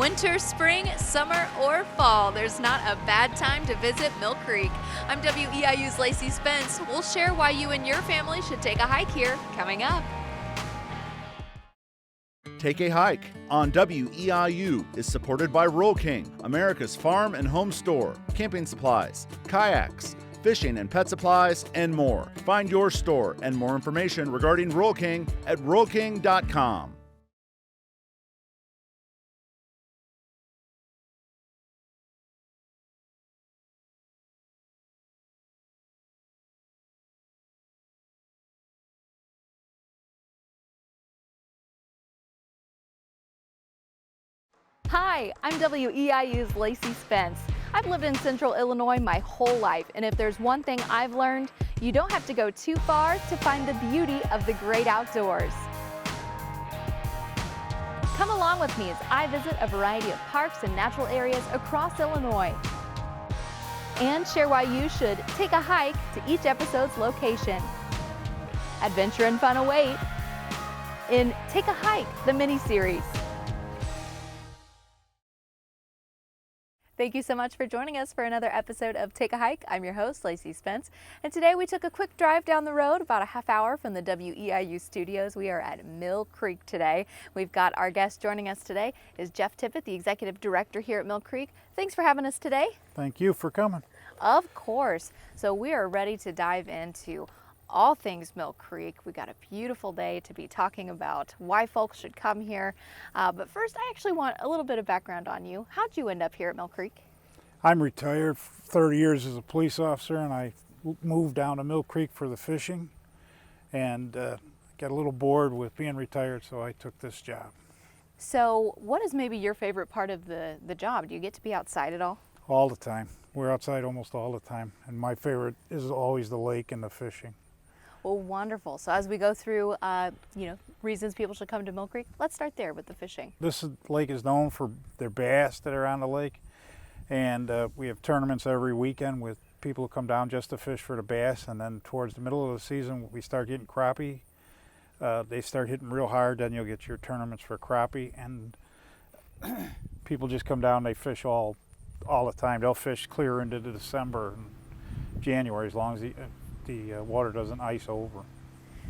Winter, spring, summer, or fall, there's not a bad time to visit Mill Creek. I'm WEIU's Lacey Spence. We'll share why you and your family should take a hike here coming up. Take a Hike on WEIU is supported by Rural King, America's farm and home store, camping supplies, kayaks, fishing and pet supplies, and more. Find your store and more information regarding Rural King at ruralking.com. Hi, I'm WEIU's Lacey Spence. I've lived in Central Illinois my whole life, and if there's one thing I've learned, you don't have to go too far to find the beauty of the great outdoors. Come along with me as I visit a variety of parks and natural areas across Illinois, and share why you should take a hike to each episode's location. Adventure and fun await in Take a Hike, the mini-series. Thank you so much for joining us for another episode of Take a Hike. I'm your host, Lacey Spence, and today we took a quick drive down the road, about a half hour from the WEIU studios. We are at Mill Creek today. We've got our guest joining us today is Jeff Tippett, the Executive Director here at Mill Creek. Thanks for having us today. Thank you for coming. Of course. So we are ready to dive into all things Mill Creek. We got a beautiful day to be talking about why folks should come here. But first, I actually want a little bit of background on you. How'd you end up here at Mill Creek? I'm retired, 30 years as a police officer, and I moved down to Mill Creek for the fishing, and got a little bored with being retired, so I took this job. So what is maybe your favorite part of the job? Do you get to be outside at all? All the time. We're outside almost all the time, and my favorite is always the lake and the fishing. Well, wonderful. So as we go through, reasons people should come to Mill Creek, let's start there with the fishing. Lake is known for their bass that are on the lake, and we have tournaments every weekend with people who come down just to fish for the bass, and then towards the middle of the season we start getting crappie. They start hitting real hard, then you'll get your tournaments for crappie, and people just come down, they fish all the time. They'll fish clear into December and January as long as the water doesn't ice over.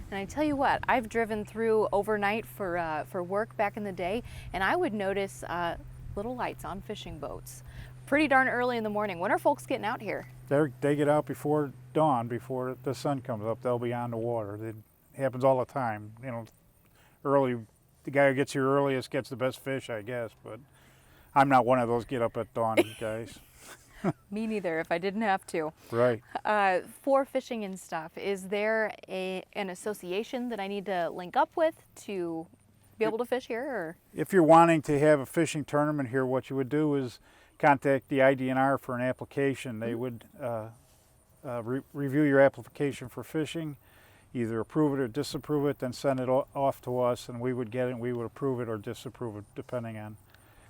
And I tell you what, I've driven through overnight for work back in the day, and I would notice little lights on fishing boats pretty darn early in the morning. When are folks getting out here? They get out before dawn, before the sun comes up. They'll be on the water. It happens all the time. You know, early, the guy who gets here earliest gets the best fish, I guess, but I'm not one of those get up at dawn guys. Me neither, if I didn't have to. Right. For fishing and stuff, is there an association that I need to link up with to be able to fish here? Or? If you're wanting to have a fishing tournament here, what you would do is contact the IDNR for an application. They would review your application for fishing, either approve it or disapprove it, then send it off to us, and we would get it and we would approve it or disapprove it depending on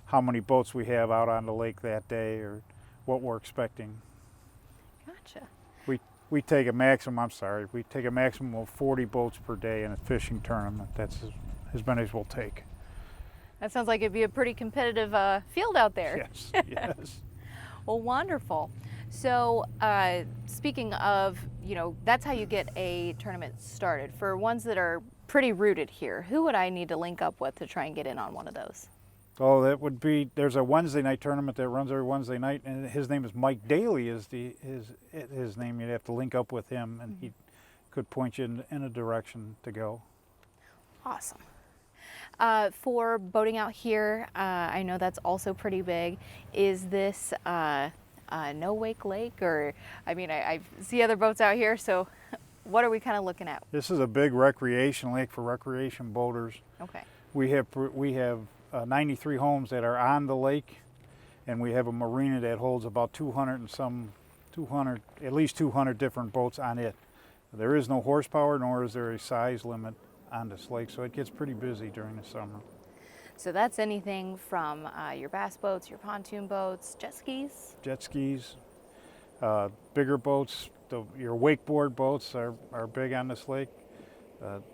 how many boats we have out on the lake that day or what we're expecting. Gotcha. We take a maximum of 40 boats per day in a fishing tournament. That's as many as we'll take. That sounds like it'd be a pretty competitive field out there. Yes, yes. Well, wonderful. So speaking of, that's how you get a tournament started. For ones that are pretty rooted here, who would I need to link up with to try and get in on one of those? Oh, that would be, there's a Wednesday night tournament that runs every Wednesday night, and his name is Mike Daly is his name. You'd have to link up with him, and he could point you in a direction to go. Awesome. For boating out here, I know that's also pretty big. Is this No Wake Lake, or, I see other boats out here, so what are we kind of looking at? This is a big recreation lake for recreation boaters. Okay. We have 93 homes that are on the lake, and we have a marina that holds about 200 at least 200 different boats on it. There is no horsepower, nor is there a size limit on this lake, so it gets pretty busy during the summer. So that's anything from your bass boats, your pontoon boats, jet skis? Jet skis, bigger boats, your wakeboard boats are big on this lake.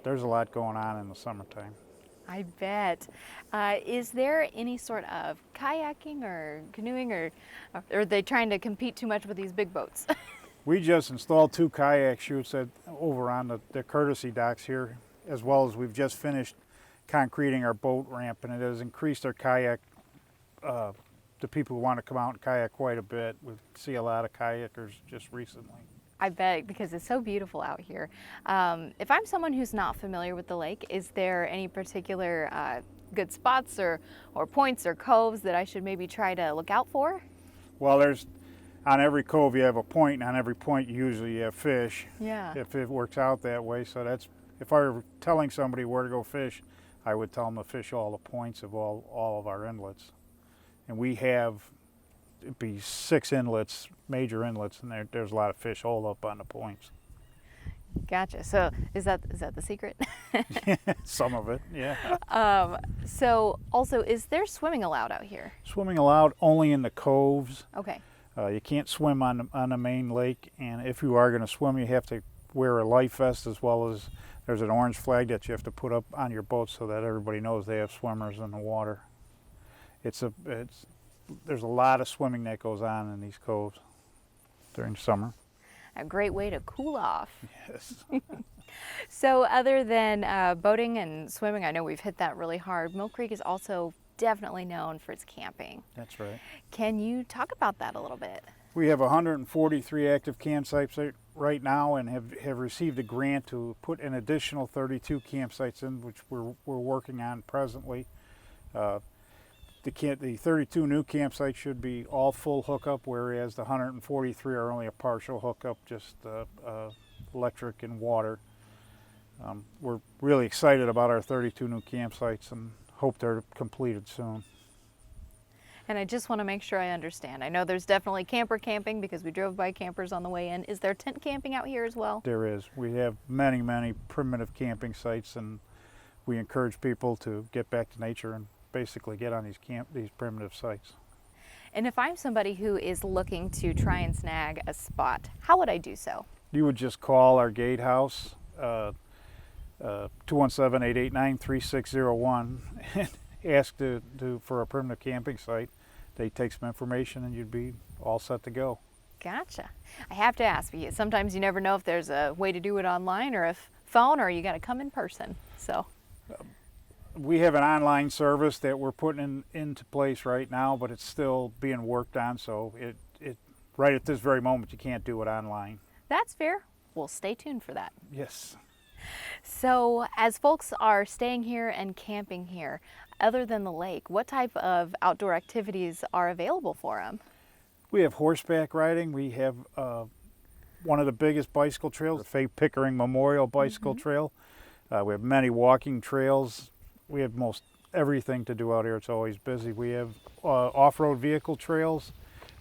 There's a lot going on in the summertime. I bet. Is there any sort of kayaking or canoeing, or are they trying to compete too much with these big boats? We just installed 2 kayak chutes over on the courtesy docks here, as well as we've just finished concreting our boat ramp, and it has increased our kayak, the people who want to come out and kayak quite a bit. We see a lot of kayakers just recently. I bet, because it's so beautiful out here. If I'm someone who's not familiar with the lake, is there any particular good spots or points or coves that I should maybe try to look out for? Well, on every cove you have a point, and on every point usually you have fish. Yeah. If it works out that way. So if I were telling somebody where to go fish, I would tell them to fish all the points of all of our inlets. And we have, it'd be 6 inlets, major inlets, and there's a lot of fish all up on the points. Gotcha. So is that the secret? Some of it, yeah. So also, is there swimming allowed out here? Swimming allowed only in the coves. Okay. You can't swim on the main lake, and if you are going to swim, you have to wear a life vest, as well as there's an orange flag that you have to put up on your boat so that everybody knows they have swimmers in the water. There's a lot of swimming that goes on in these coves during summer. A great way to cool off. Yes. So other than boating and swimming, I know we've hit that really hard. Mill Creek is also definitely known for its camping. That's right. Can you talk about that a little bit? We have 143 active campsites right now, and have received a grant to put an additional 32 campsites in, which we're working on presently. The 32 new campsites should be all full hookup, whereas the 143 are only a partial hookup, just electric and water. We're really excited about our 32 new campsites and hope they're completed soon. And I just want to make sure I understand. I know there's definitely camper camping because we drove by campers on the way in. Is there tent camping out here as well? There is. We have many, many primitive camping sites, and we encourage people to get back to nature and basically get on these primitive sites. And if I'm somebody who is looking to try and snag a spot, how would I do so? You would just call our gatehouse, 217-889-3601, and ask for a primitive camping site. They take some information and you'd be all set to go. Gotcha. I have to ask you, sometimes you never know if there's a way to do it online or if phone, or you got to come in person. So we have an online service that we're putting into place right now, but it's still being worked on, so it right at this very moment you can't do it online. that's fair. We'll stay tuned for that. Yes. So as folks are staying here and camping here, other than the lake, what type of outdoor activities are available for them? We have horseback riding. We have one of the biggest bicycle trails, the Faye Pickering Memorial Bicycle Trail. We have many walking trails. We have most everything to do out here. It's always busy. We have off-road vehicle trails.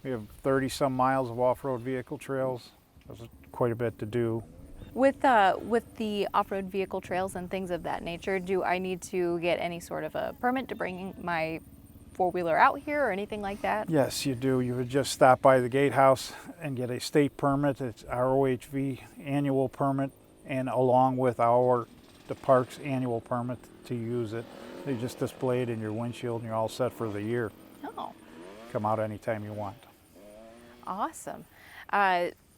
We have 30-some miles of off-road vehicle trails. There's quite a bit to do. With the off-road vehicle trails and things of that nature, do I need to get any sort of a permit to bring my four-wheeler out here or anything like that? Yes, you do. You would just stop by the gatehouse and get a state permit. It's our OHV annual permit, and along with the park's annual permit to use it. You just display it in your windshield and you're all set for the year. Oh, Come out anytime you want. awesome.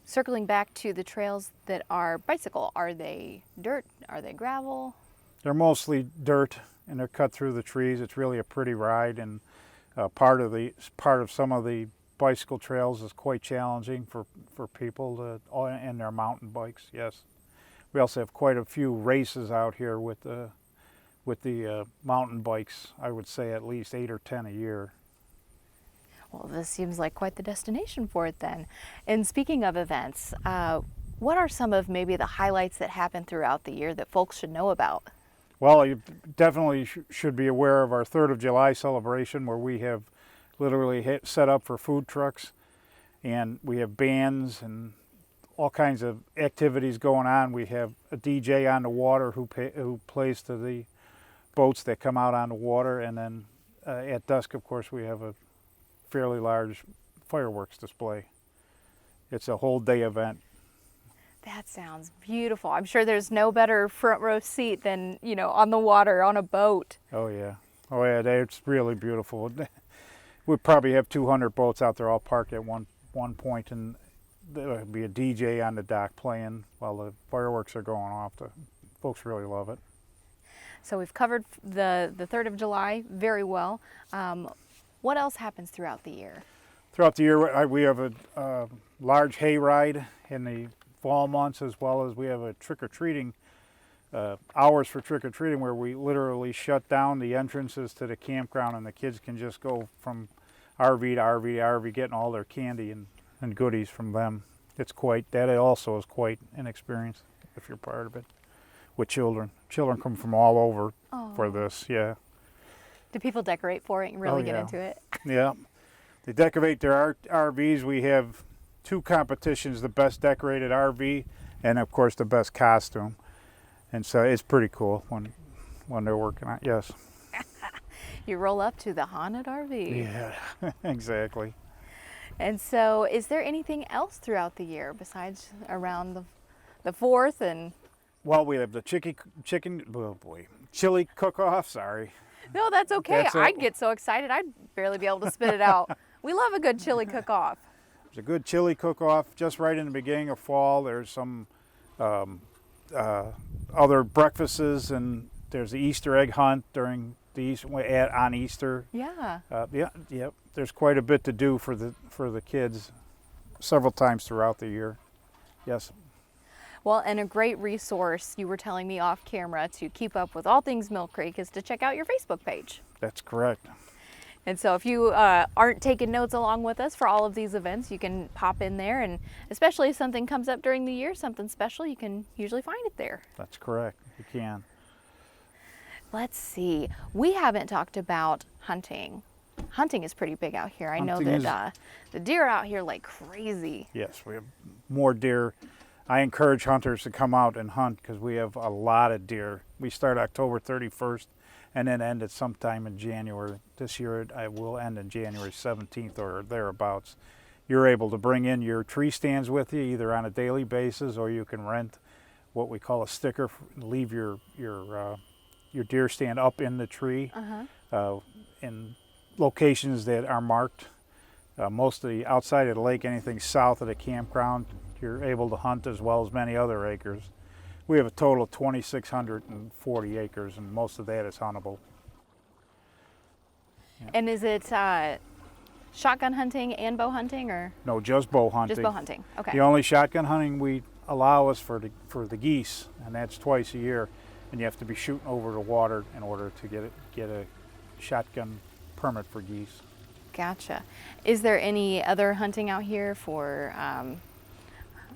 Circling back to the trails that are bicycle, are they dirt? Are they gravel? They're mostly dirt and they're cut through the trees. It's really a pretty ride, and part of some of the bicycle trails is quite challenging for people and their mountain bikes. Yes, we also have quite a few races out here with the mountain bikes. I would say at least 8 or 10 a year. Well, this seems like quite the destination for it then. And speaking of events, what are some of maybe the highlights that happen throughout the year that folks should know about? Well, you definitely should be aware of our 3rd of July celebration, where we have literally set up for food trucks, and we have bands and all kinds of activities going on. We have a DJ on the water who plays to the boats that come out on the water, and then at dusk, of course, we have a fairly large fireworks display. It's a whole day event. That sounds beautiful. I'm sure there's no better front row seat than, you know, on the water, on a boat. Oh yeah, it's really beautiful. We probably have 200 boats out there all parked at one point, and there'll be a DJ on the dock playing while the fireworks are going off. The folks really love it. So we've covered the 3rd of July very well. What else happens throughout the year? Throughout the year, we have a large hayride in the fall months, as well as we have a trick-or-treating, hours for trick-or-treating, where we literally shut down the entrances to the campground, and the kids can just go from RV to RV to RV, getting all their candy and goodies from them. That also is quite an experience if you're part of it with children. Children come from all over for this, yeah. Do people decorate for it and really get yeah. into it? Yeah. They decorate their RVs. We have 2 competitions, the best decorated RV and of course the best costume. And so it's pretty cool when they're working on it, yes. You roll up to the haunted RV. Yeah, exactly. And so is there anything else throughout the year besides around the 4th and... Well, we have the chili cook-off, sorry. No, that's okay. That's I'd get so excited I'd barely be able to spit it out. We love a good chili cook-off. There's a good chili cook-off just right in the beginning of fall. There's some other breakfasts, and there's the Easter egg hunt during on Easter. Yeah. Yeah. There's quite a bit to do for the kids several times throughout the year. Yes. Well, and a great resource, you were telling me off camera, to keep up with all things Mill Creek is to check out your Facebook page. That's correct. And so if you aren't taking notes along with us for all of these events, you can pop in there, and especially if something comes up during the year, something special, you can usually find it there. That's correct. You can. Let's see. We haven't talked about hunting. Hunting is pretty big out here. I know that the deer are out here like crazy. Yes, we have more deer. I encourage hunters to come out and hunt because we have a lot of deer. We start October 31st and then end at sometime in January. This year I will end in January 17th or thereabouts. You're able to bring in your tree stands with you either on a daily basis, or you can rent what we call a sticker, leave your deer stand up in the tree in locations that are marked. Mostly outside of the lake, anything south of the campground, you're able to hunt, as well as many other acres. We have a total of 2,640 acres, and most of that is huntable. Yeah. And is it shotgun hunting and bow hunting, or? No, just bow hunting. Just bow hunting, okay. The only shotgun hunting we allow is for the geese, and that's twice a year, and you have to be shooting over the water in order to get a shotgun permit for geese. Gotcha. Is there any other hunting out here for,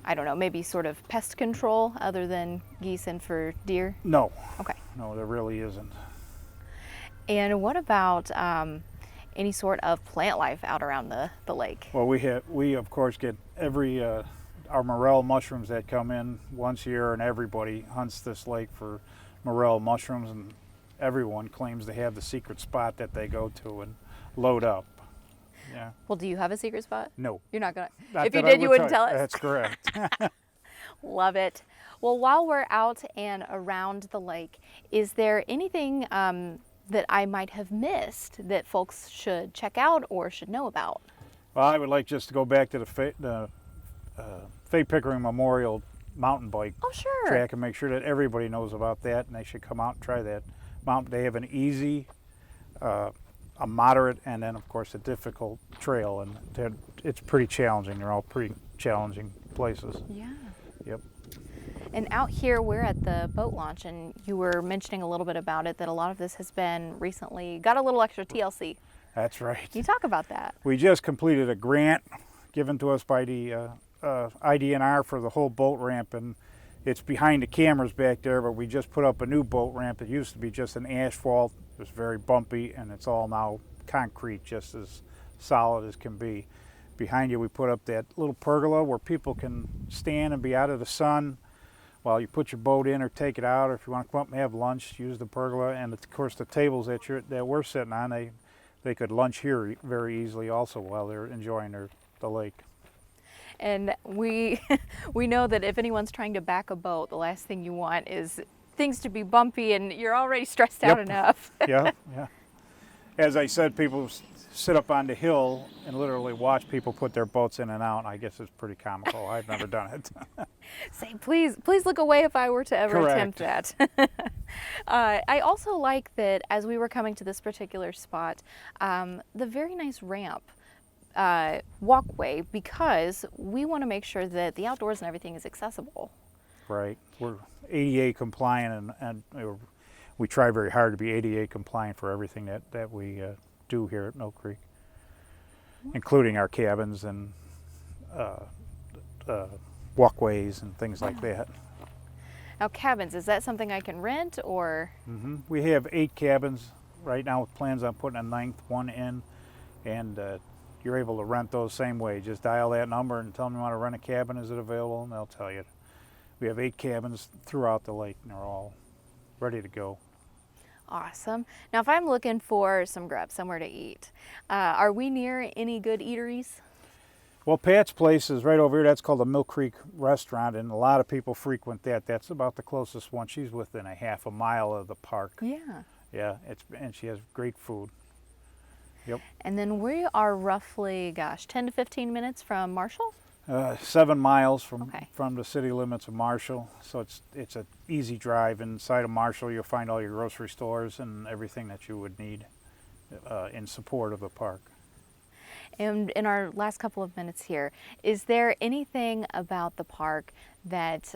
I don't know, maybe sort of pest control other than geese and for deer? No. Okay. No, there really isn't. And what about any sort of plant life out around the lake? Well, we of course get our morel mushrooms that come in once a year, and everybody hunts this lake for morel mushrooms, and everyone claims they have the secret spot that they go to and load up. Yeah. Well, do you have a secret spot? No. You're not gonna. Not if you that I did, you would wouldn't tell us. That's correct. Love it. Well, while we're out and around the lake, is there anything that I might have missed that folks should check out or should know about? Well, I would like just to go back to the Faye Pickering Memorial mountain bike track and make sure that everybody knows about that, and they should come out and try that. They have an easy, a moderate, and then of course a difficult trail, and it's pretty challenging. They're all pretty challenging places. Yeah. Yep. And out here, we're at the boat launch, and you were mentioning a little bit about it, that a lot of this has been recently, got a little extra TLC. That's right. Can you talk about that? We just completed a grant given to us by the IDNR for the whole boat ramp, and it's behind the cameras back there, but we just put up a new boat ramp. It used to be just an asphalt. It was very bumpy, and it's all now concrete, just as solid as can be. Behind you, we put up that little pergola where people can stand and be out of the sun while you put your boat in or take it out, or if you want to come up and have lunch, use the pergola. And of course, the tables that we're sitting on, they could lunch here very easily also while they're enjoying the lake. And we we know that if anyone's trying to back a boat, the last thing you want is things to be bumpy, and you're already stressed out Yep. enough. Yeah, yeah. As I said, people sit up on the hill and literally watch people put their boats in and out. I guess it's pretty comical. I've never done it. Say, please look away if I were to ever Correct. attempt that. I also like that as we were coming to this particular spot, the very nice ramp walkway, because we want to make sure that the outdoors and everything is accessible. Right. We're ADA compliant, and we try very hard to be ADA compliant for everything that we do here at Mill Creek, including our cabins and walkways and things like that. Now, cabins, is that something I can rent, or? We have 8 cabins right now with plans on putting a 9th one in, and you're able to rent those same way. Just dial that number and tell them you want to rent a cabin. Is it available? And they'll tell you. We have 8 cabins throughout the lake, and they're all ready to go. Awesome. Now, if I'm looking for some grub, somewhere to eat, are we near any good eateries? Well, Pat's Place is right over here. That's called the Mill Creek Restaurant, and a lot of people frequent that. That's about the closest one. She's within a half a mile of the park. Yeah. Yeah, and she has great food. Yep. And then we are roughly, 10 to 15 minutes from Marshall? 7 miles Okay. from the city limits of Marshall, so it's an easy drive. Inside of Marshall, you'll find all your grocery stores and everything that you would need in support of the park. And in our last couple of minutes here, is there anything about the park that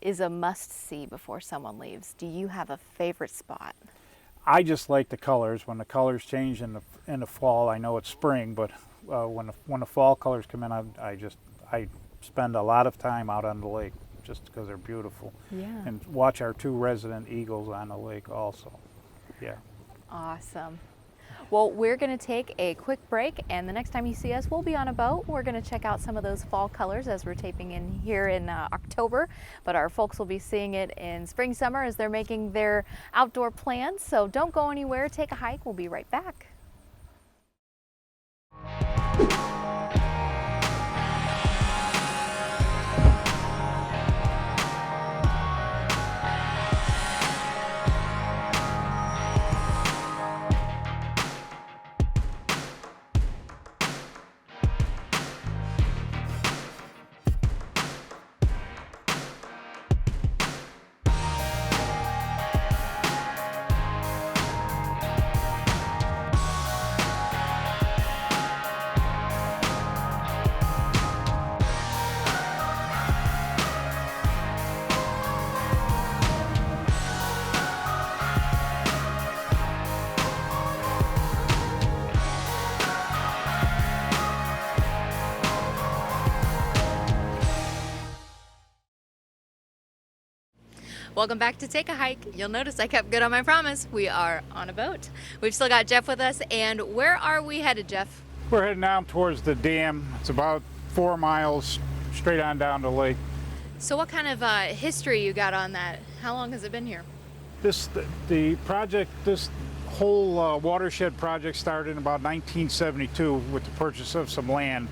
is a must-see before someone leaves? Do you have a favorite spot? I just like the colors. When the colors change in the fall, I know it's spring, but when the fall colors come in, I spend a lot of time out on the lake just because they're beautiful. Yeah. And watch our 2 resident eagles on the lake also. Yeah. Awesome. Well, we're going to take a quick break, and the next time you see us, we'll be on a boat. We're going to check out some of those fall colors as we're taping in here in October, but our folks will be seeing it in spring, summer as they're making their outdoor plans. So don't go anywhere. Take a hike. We'll be right back. Welcome back to Take a Hike. You'll notice I kept good on my promise. We are on a boat. We've still got Jeff with us, and where are we headed, Jeff? We're heading down towards the dam. It's about 4 miles straight on down the lake. So what kind of history you got on that? How long has it been here? The project, this whole watershed project started in about 1972 with the purchase of some land.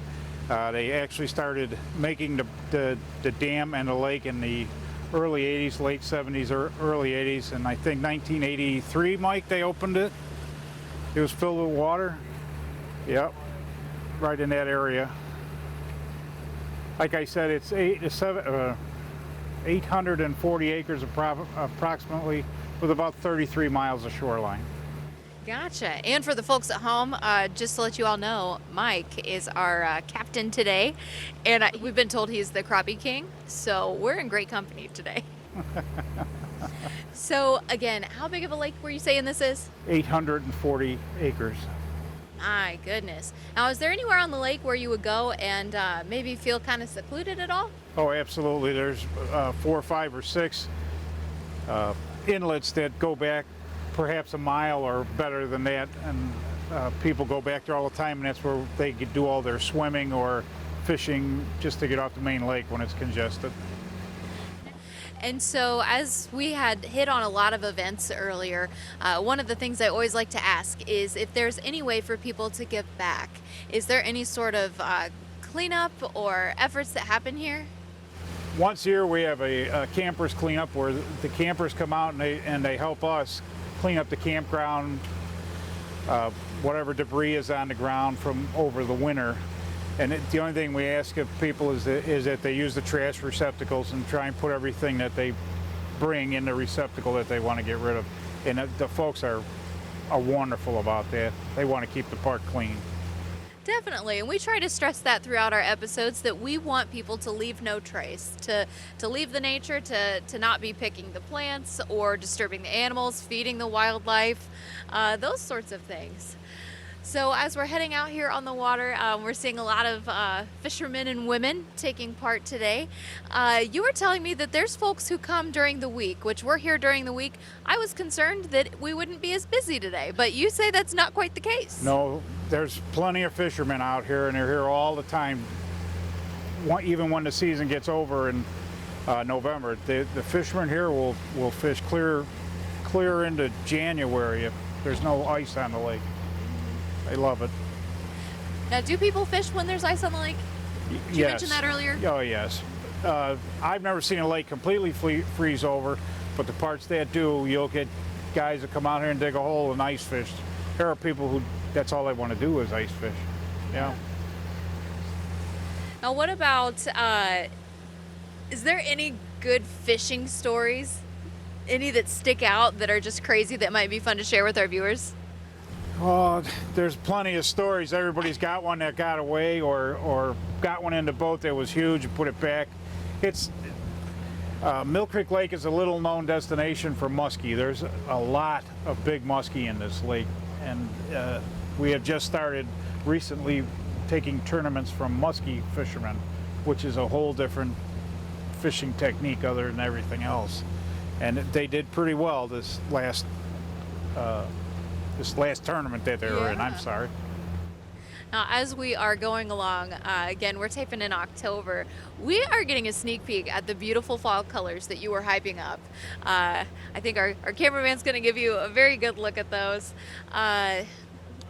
They actually started making the dam and the lake in the early 80s, late 70s or early 80s, and I think 1983, Mike, they opened it. It was filled with water. Yep, right in that area. Like I said, it's 840 acres approximately, with about 33 miles of shoreline. Gotcha. And for the folks at home, just to let you all know, Mike is our captain today, and we've been told he's the crappie king, so we're in great company today. So again, how big of a lake were you saying this is? 840 acres. My goodness. Now, is there anywhere on the lake where you would go and maybe feel kind of secluded at all? Oh, absolutely. There's 4, 5, or 6 inlets that go back perhaps a mile or better than that, and people go back there all the time, and that's where they could do all their swimming or fishing just to get off the main lake when it's congested. And so, as we had hit on a lot of events earlier, one of the things I always like to ask is if there's any way for people to give back. Is there any sort of cleanup or efforts that happen here? Once a year we have a campers cleanup where the campers come out and they help us clean up the campground, whatever debris is on the ground from over the winter. And the only thing we ask of people is that they use the trash receptacles and try and put everything that they bring in the receptacle that they want to get rid of. And the folks are wonderful about that. They want to keep the park clean. Definitely, and we try to stress that throughout our episodes, that we want people to leave no trace, to leave the nature, to not be picking the plants or disturbing the animals, feeding the wildlife, those sorts of things. So as we're heading out here on the water, we're seeing a lot of fishermen and women taking part today. You were telling me that there's folks who come during the week, which we're here during the week. I was concerned that we wouldn't be as busy today, but you say that's not quite the case. No, there's plenty of fishermen out here, and they're here all the time. Even when the season gets over in November, the fishermen here will fish clear into January if there's no ice on the lake. They love it. Now, do people fish when there's ice on the lake? Did you mention that earlier? Oh, yes. I've never seen a lake completely freeze over, but the parts that do, you'll get guys that come out here and dig a hole and ice fish. There are people who, that's all they want to do is ice fish. Yeah. Now, what about, is there any good fishing stories? Any that stick out that are just crazy that might be fun to share with our viewers? Oh, there's plenty of stories. Everybody's got one that got away or got one in the boat that was huge and put it back. Mill Creek Lake is a little known destination for muskie. There's a lot of big muskie in this lake, and we have just started recently taking tournaments from muskie fishermen, which is a whole different fishing technique other than everything else. And they did pretty well this last tournament that they were in. I'm sorry. Now, as we are going along, again, we're taping in October. We are getting a sneak peek at the beautiful fall colors that you were hyping up. I think our cameraman's going to give you a very good look at those.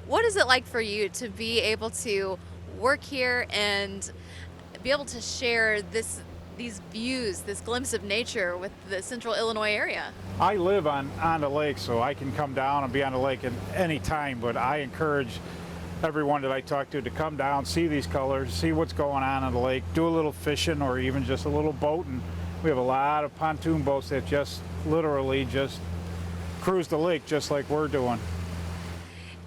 What is it like for you to be able to work here and be able to share these views, this glimpse of nature with the central Illinois area? I live on the lake, so I can come down and be on the lake at any time, but I encourage everyone that I talk to come down, see these colors, see what's going on the lake, do a little fishing or even just a little boating. We have a lot of pontoon boats that just literally just cruise the lake just like we're doing.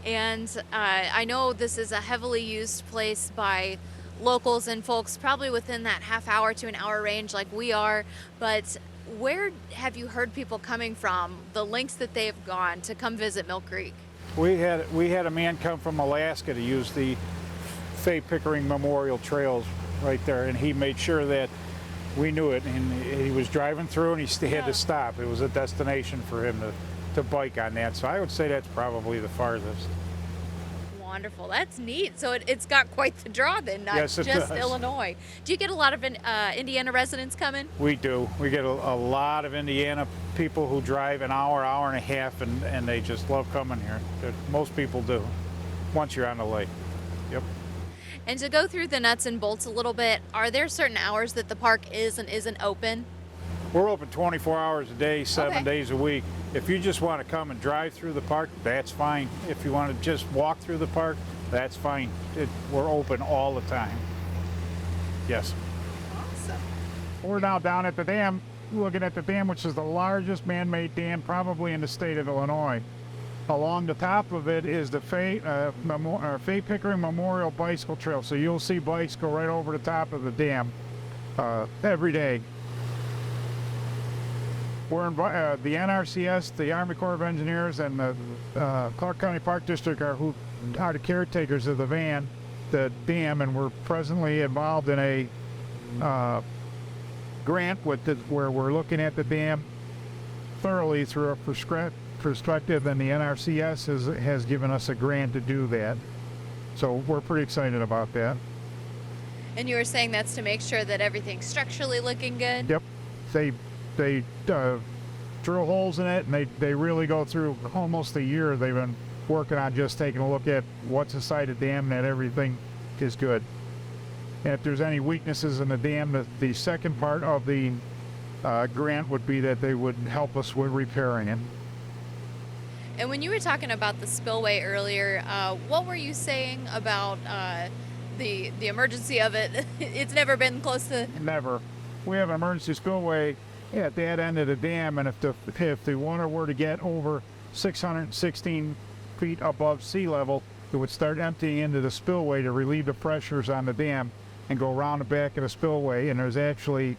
And I know this is a heavily used place by locals and folks probably within that half hour to an hour range like we are, but where have you heard people coming from, the lengths that they've gone to come visit Mill Creek? We had a man come from Alaska to use the Fay Pickering Memorial Trails right there, and he made sure that we knew it, and he was driving through and he had to stop. It was a destination for him to bike on that, so I would say that's probably the farthest. Wonderful. That's neat. So it's got quite the draw then, not yes, just does. Illinois. Do you get a lot of Indiana residents coming? We do. We get a lot of Indiana people who drive an hour and a half, and they just love coming here. Most people do, once you're on the lake. Yep. And to go through the nuts and bolts a little bit, are there certain hours that the park is and isn't open? We're open 24 hours a day, 7 days a week. If you just want to come and drive through the park, that's fine. If you want to just walk through the park, that's fine. We're open all the time. Yes. Awesome. We're now down at the dam, looking at the dam, which is the largest man-made dam probably in the state of Illinois. Along the top of it is the Fay Pickering Memorial Bicycle Trail. So you'll see bikes go right over the top of the dam every day. We're the NRCS, the Army Corps of Engineers, and the Clark County Park District are the caretakers of the dam, and we're presently involved in a grant where we're looking at the dam thoroughly through a perspective, and the NRCS has given us a grant to do that. So we're pretty excited about that. And you were saying that's to make sure that everything's structurally looking good? Yep. They drill holes in it, and they really go through almost a year. They've been working on just taking a look at what's inside the dam and that everything is good. And if there's any weaknesses in the dam, the second part of the grant would be that they would help us with repairing it. And when you were talking about the spillway earlier, what were you saying about the emergency of it? It's never been close to. Never. We have an emergency spillway at that end of the dam, and if the water were to get over 616 feet above sea level, it would start emptying into the spillway to relieve the pressures on the dam and go around the back of the spillway. And there's actually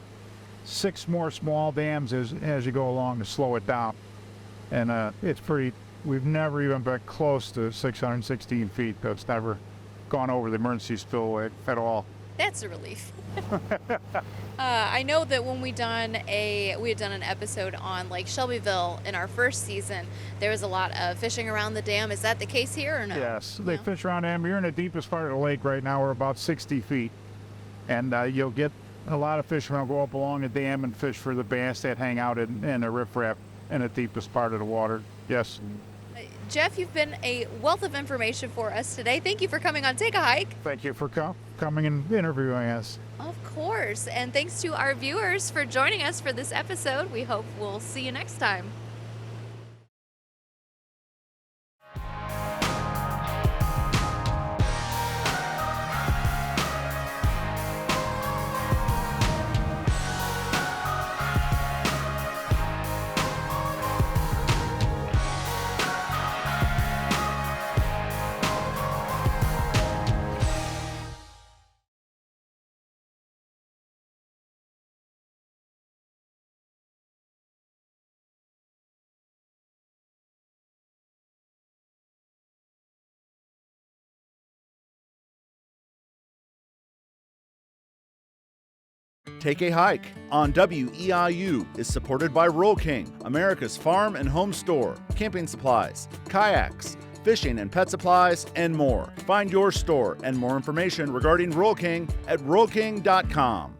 6 more small dams as you go along to slow it down. And it's pretty. We've never even been close to 616 feet. That's never gone over the emergency spillway at all. That's a relief. I know that when we had done an episode on Lake Shelbyville in our first season, there was a lot of fishing around the dam. Is that the case here or no? Yes, they No? fish around the dam. You're in the deepest part of the lake right now. We're about 60 feet. And you'll get a lot of fishermen will go up along the dam and fish for the bass that hang out in the riprap in the deepest part of the water. Yes. Jeff, you've been a wealth of information for us today. Thank you for coming on Take a Hike. Thank you for coming and interviewing us. Of course. And thanks to our viewers for joining us for this episode. We hope we'll see you next time. Take a Hike on WEIU is supported by Roll King, America's farm and home store, camping supplies, kayaks, fishing and pet supplies, and more. Find your store and more information regarding Roll King at rollking.com.